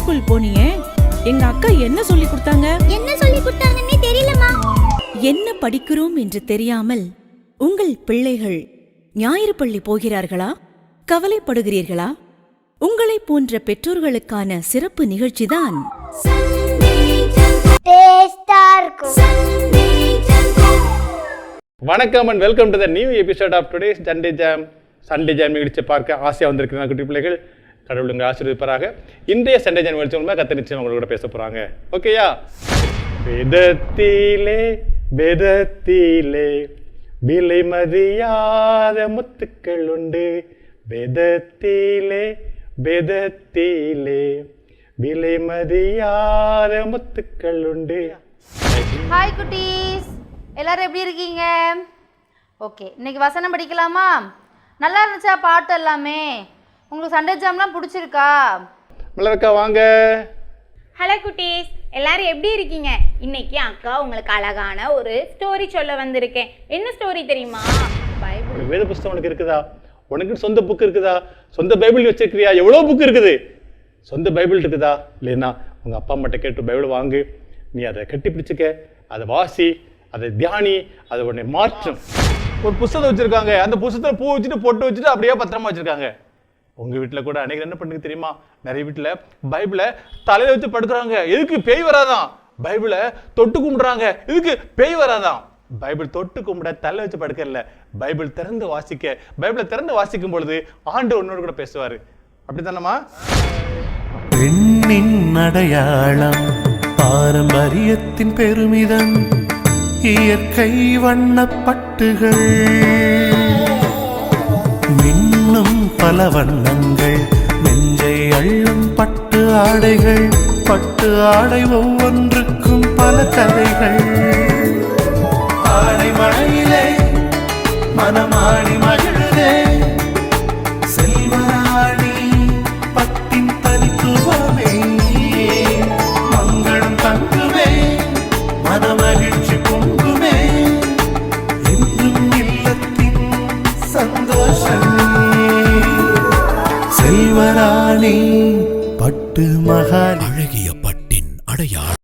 School போனியே, எங்க அக்கா என்ன சொல்லி கொடுத்தாங்க? என்ன சொல்லி கொடுத்தாங்கன்னே தெரியலமா. என்ன படிக்கிறோம் என்று தெரியாமல் உங்கள் பிள்ளைகள் ஞாயிறு பள்ளி போகிறார்களா? கவலைப்படுகிறீர்களா? உங்களை போன்ற பெற்றோர்களுக்கான சிறப்பு நிகழ்ச்சிதான் வணக்கம் and welcome to the new episode of today's Sunday Jam நிகழ்ச்சி பார்க்க ஆசையாக வந்திருக்கிறாங்க குட்டி பிள்ளைகள். கடவுள் உங்களை ஆசீர்வதிப்பாராக. இன்றைய சண்டே ஜாம் நிகழ்ச்சி மூலமாக கத்த நிச்சயம் உங்களோட பேச போகிறாங்க. ஓகேயா? வேதத்திலே வேதத்திலே விலை மதியாத முத்துக்கள் உண்டு, வேதத்திலே வேதத்திலே விலை மதியாத முத்துக்கள் உண்டு. ஹாய் குட்டீஸ், எல்லாரும் எப்படி இருக்கீங்க? ஓகே, இன்னைக்கு வசனம் படிக்கலாமா? நல்லா இருந்துச்சா பாட்டு எல்லாமே? உங்களுக்கு சண்டே ஜாம்லாம் பிடிச்சிருக்கா? மலர்க்கா வாங்க. ஹலோ குட்டீஸ், எல்லாரும் எப்படி இருக்கீங்க? இன்னைக்கு அக்கா உங்களுக்கு அழகான ஒரு ஸ்டோரி சொல்ல வந்திருக்கேன். என்ன ஸ்டோரி தெரியுமா? பைபிள். வேத புஸ்தகம் உனக்கு இருக்குதா? உனக்கு சொந்த புக் இருக்குதா? சொந்த பைபிள் வச்சிருக்கிறியா? எவ்வளோ புக் இருக்குது? சொந்த பைபிள் இருக்குதா? இல்லைன்னா உங்கள் அப்பா அம்மாட்ட கேட்டு பைபிள் வாங்கு, நீ அதை கட்டி பிடிச்சிக்க, அதை வாசி, அதை தியானி, அதை உடனே மாற்றும். ஒரு புஸ்தகம் வச்சுருக்காங்க, அந்த புஸ்தகத்தில் பூ வச்சுட்டு பொட்டு வச்சுட்டு அப்படியே பத்திரமா வச்சுருக்காங்க. உங்கள் வீட்டில் கூட அன்றைக்கி என்ன பண்ணுங்க தெரியுமா? நிறைய வீட்டில் பைபிளை தலையில் வச்சு படுக்கிறாங்க. எதுக்கு? பேய் வராதான். பைபிளை தொட்டு கும்பிட்றாங்க. எதுக்கு? பேய் வராதான். பைபிள் தொட்டு கும்பிட தலை வச்சு படுக்கல, பைபிள் திறந்து வாசிக்க. பைபிளை திறந்து வாசிக்கும் பொழுது ஆண்டு ஒன்னோடு கூட பேசுவார். அப்படித்தானம்மா? பெண்ணின் அடையாளம், பாரம்பரியத்தின் பெருமிதம், இயற்கை வண்ணப்பட்டுகள், மின்னும் பல வண்ணங்கள், நெஞ்சை அள்ளும் பட்டு ஆடைகள், பட்டு ஆடை ஒவ்வொன்றுக்கும் பல கதைகள். ஆடை மழையிலே மனமாடி மகிழுதே, செல்வராணி பட்டின் தனித்துவமே, மங்களம் தங்குமே, மனமகிழ்ச்சி பொங்குமே, என்றும் இல்லத்தின் சந்தோஷமே. செல்வராணி பட்டு மகால், அழகிய பட்டின் அடையாளம்.